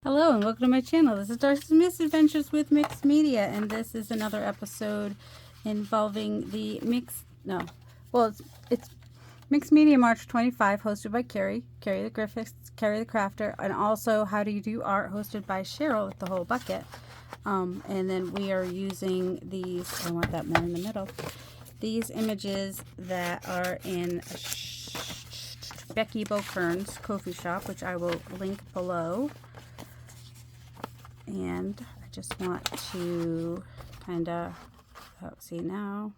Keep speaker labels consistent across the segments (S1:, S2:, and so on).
S1: Hello and welcome to my channel. This is Darcy's Misadventures with Mixed Media, and this is another episode involving the it's Mixed Media March 25, hosted by Ceri the Graphics, Ceri the Crafter, and also How Do You Do Art, hosted by Sharyl with the Whole Bucket. And then we are using these, I want that more in the middle, these images that are in Becky Bokern's Ko-fi shop, which I will link below. And I just want to kind of, see now,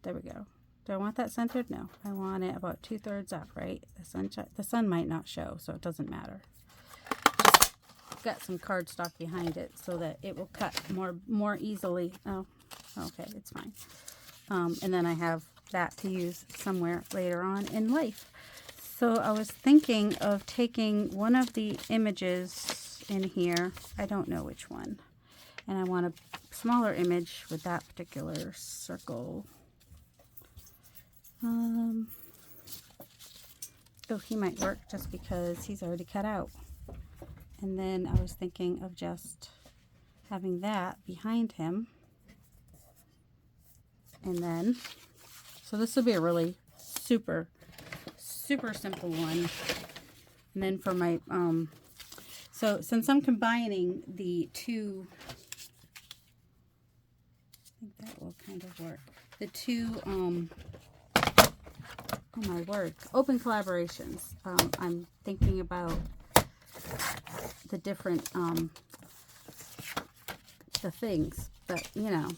S1: there we go. Do I want that centered? No, I want it about 2/3 up, right? The sun might not show, so it doesn't matter. Just got some cardstock behind it so that it will cut more easily. Oh, okay, it's fine. And then I have that to use somewhere later on in life. So I was thinking of taking one of the images in here, I don't know which one, and I want a smaller image with that particular circle. Oh, he might work just because he's already cut out. And then I was thinking of just having that behind him, and then so this will be a really super simple one. And then for my so since I'm combining the two, I think that will kind of work. The two, oh my word, open collaborations. I'm thinking about the different, the things, but you know.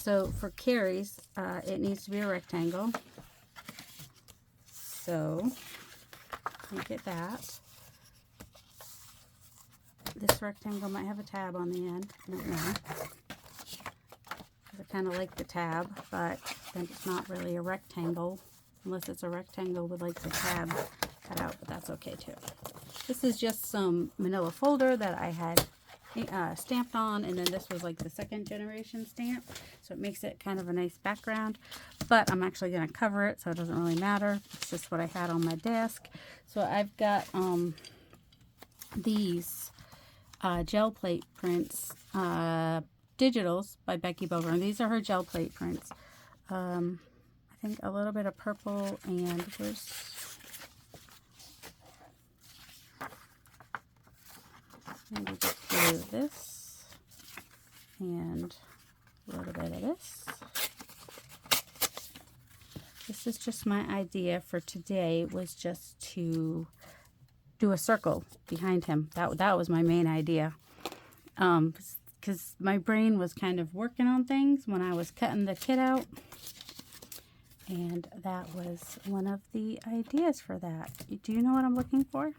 S1: So for Ceri's, it needs to be a rectangle. So look at that. This rectangle might have a tab on the end. I don't know. I kind of like the tab, but then it's not really a rectangle unless it's a rectangle with like the tab cut out, but that's okay too. This is just some manila folder that I had stamped on, and then this was like the 2nd generation stamp, so it makes it kind of a nice background, but I'm actually going to cover it so it doesn't really matter. It's just what I had on my desk. So I've got these gel plate prints, digitals by Becky Bokern. These are her gel plate prints. I think a little bit of purple, and there's maybe just do this and a little bit of this. This is just my idea for today, was just to do a circle behind him. That was my main idea, because my brain was kind of working on things when I was cutting the kit out, and that was one of the ideas for that. Do you know what I'm looking for?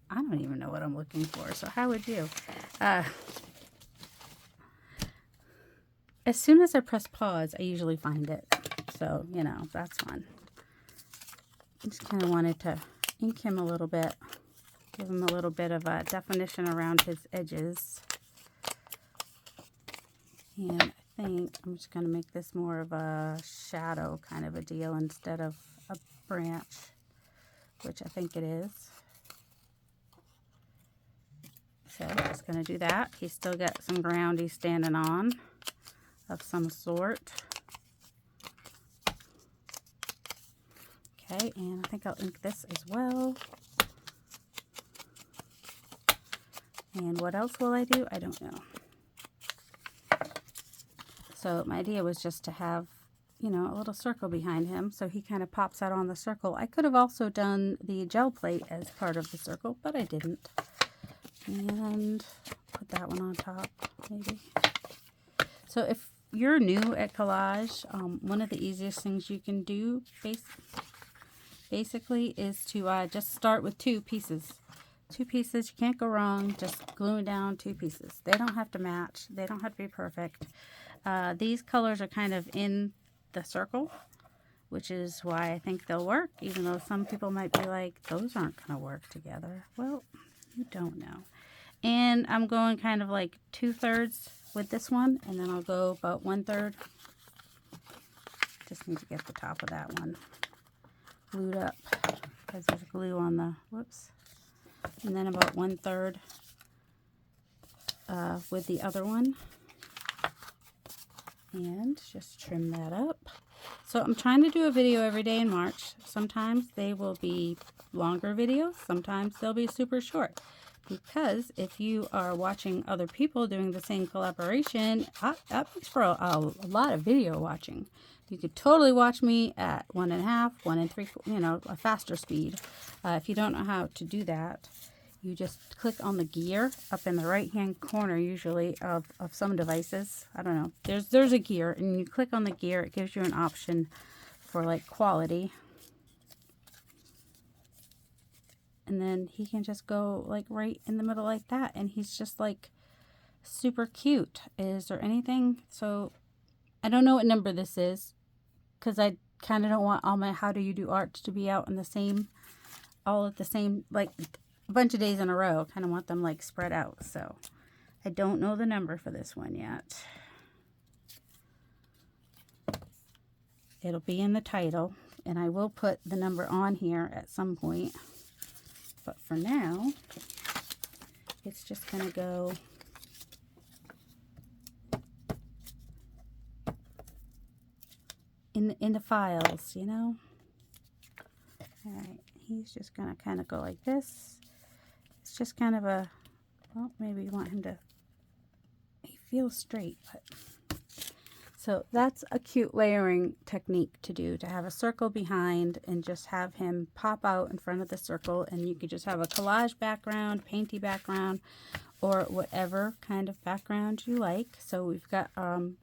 S1: I don't even know what I'm looking for, so how would you? As soon as I press pause, I usually find it, so you know, that's fun. I just kind of wanted to ink him a little bit, give him a little bit of a definition around his edges. And I think I'm just going to make this more of a shadow kind of a deal instead of a branch, which I think it is. So I'm just going to do that. He's still got some ground he's standing on of some sort. Okay, and I think I'll ink this as well. And what else will I do? I don't know. So my idea was just to have, you know, a little circle behind him, so he kind of pops out on the circle. I could have also done the gel plate as part of the circle, but I didn't. And put that one on top, maybe. So if you're new at collage, one of the easiest things you can do basically is to just start with 2 pieces. 2 pieces, you can't go wrong, just gluing down 2 pieces. They don't have to match, they don't have to be perfect. These colors are kind of in the circle, which is why I think they'll work, even though some people might be like, those aren't going to work together. Well, you don't know. And I'm going kind of like 2/3 with this one, and then I'll go about 1/3. Just need to get the top of that one glued up, because there's glue on the, whoops. And then about 1/3 with the other one. And just trim that up. So I'm trying to do a video every day in March. Sometimes they will be longer videos. Sometimes they'll be super short. Because if you are watching other people doing the same collaboration, that makes for a lot of video watching. You could totally watch me at 1.5, 1 3, you know, a faster speed. If you don't know how to do that, you just click on the gear up in the right-hand corner, usually, of some devices. I don't know. There's a gear, and you click on the gear. It gives you an option for, like, quality. And then he can just go, like, right in the middle like that. And he's just, like, super cute. Is there anything? So, I don't know what number this is, because I kind of don't want all my How Do You Do Art to be out in the same, all at the same, like, a bunch of days in a row. Kind of want them like spread out. So I don't know the number for this one yet. It'll be in the title, and I will put the number on here at some point. But for now, it's just going to go in the files, you know. All right, he's just going to kind of go like this. It's just kind of a, well, maybe you want him to, he feels straight, but. So that's a cute layering technique to do, to have a circle behind and just have him pop out in front of the circle, and you could just have a collage background, painty background, or whatever kind of background you like. So we've got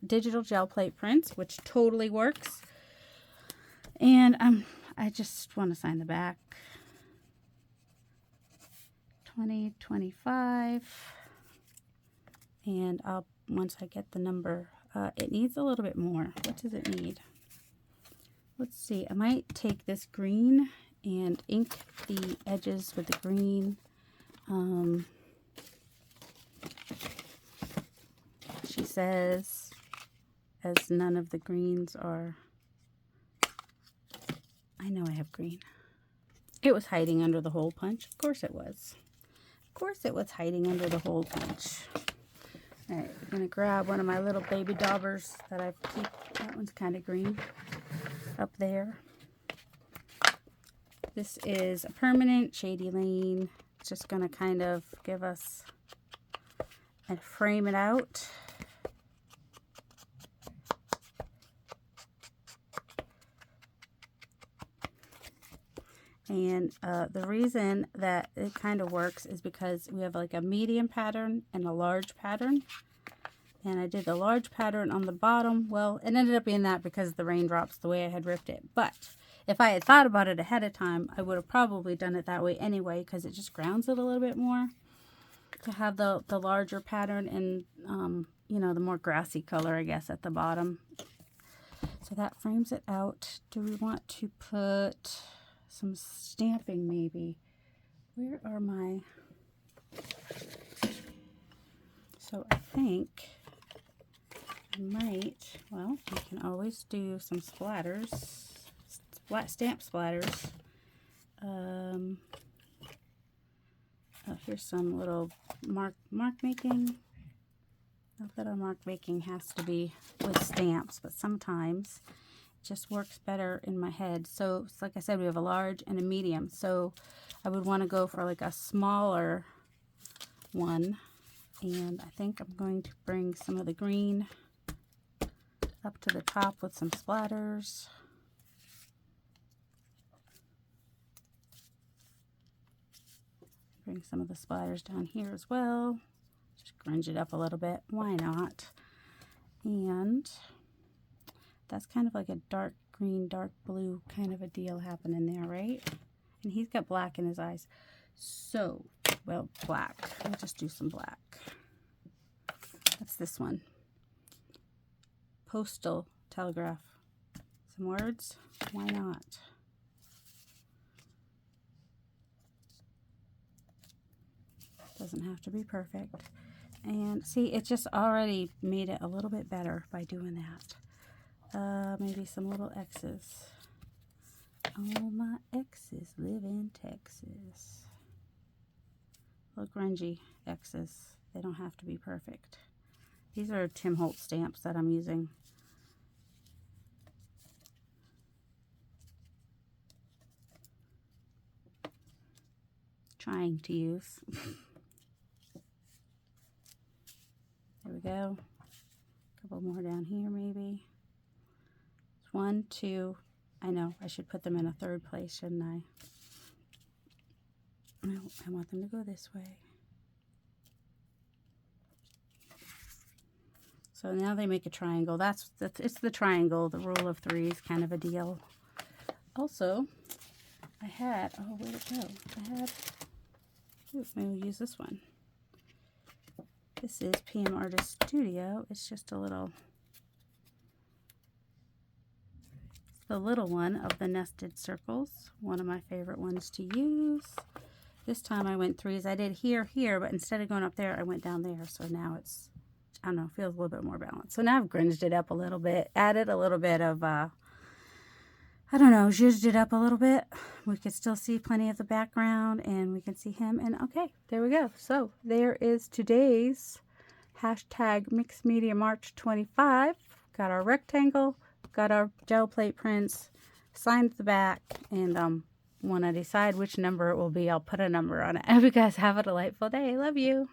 S1: digital gel plate prints, which totally works. And I just want to sign the back. 2025, and I'll, once I get the number, it needs a little bit more. What does it need? Let's see, I might take this green and ink the edges with the green. She says, as none of the greens are, I know I have green. It was hiding under the hole punch. Of course it was. Of course it was hiding under the hole punch. All right, I'm going to grab one of my little baby daubers that I keep. That one's kind of green up there. This is a permanent Shady Lane. It's just going to kind of give us and frame it out. And the reason that it kind of works is because we have like a medium pattern and a large pattern. And I did the large pattern on the bottom. Well, it ended up being that because of the raindrops, the way I had ripped it. But if I had thought about it ahead of time, I would have probably done it that way anyway, because it just grounds it a little bit more to have the larger pattern and, you know, the more grassy color, I guess, at the bottom. So that frames it out. Do we want to put some stamping maybe? Where are my... So I think I might, well, we can always do some splatters, stamp splatters. Oh, here's some little mark making. Not that our mark making has to be with stamps, but sometimes it just works better in my head. So like I said, we have a large and a medium. So I would want to go for like a smaller one. And I think I'm going to bring some of the green up to the top with some splatters. Bring some of the splatters down here as well. Just grunge it up a little bit. Why not? And that's kind of like a dark green, dark blue kind of a deal happening there, right? And he's got black in his eyes. So, well, black. We'll just do some black. What's this one? Postal telegraph. Some words? Why not? Doesn't have to be perfect. And see, it just already made it a little bit better by doing that. Maybe some little X's. All my exes live in Texas. Little grungy X's. They don't have to be perfect. These are Tim Holtz stamps that I'm using. Trying to use. There we go. A couple more down here maybe. 1, 2. I know, I should put them in a third place, shouldn't I? No, I want them to go this way. So now they make a triangle. It's the triangle, the rule of threes kind of a deal. Also, I had, oh, where'd it go? Ooh, maybe we'll use this one. This is PM Artist Studio. It's just a little, the little one of the nested circles. One of my favorite ones to use. This time I went threes. I did here, but instead of going up there, I went down there. So now it's, I don't know, feels a little bit more balanced. So now I've grunged it up a little bit, added a little bit of, I don't know, zhuzhed it up a little bit. We can still see plenty of the background, and we can see him. And okay, there we go. So there is today's hashtag Mixed Media March 25. Got our rectangle, got our gel plate prints, signed the back, and when I decide which number it will be, I'll put a number on it. I hope you guys have a delightful day. Love you.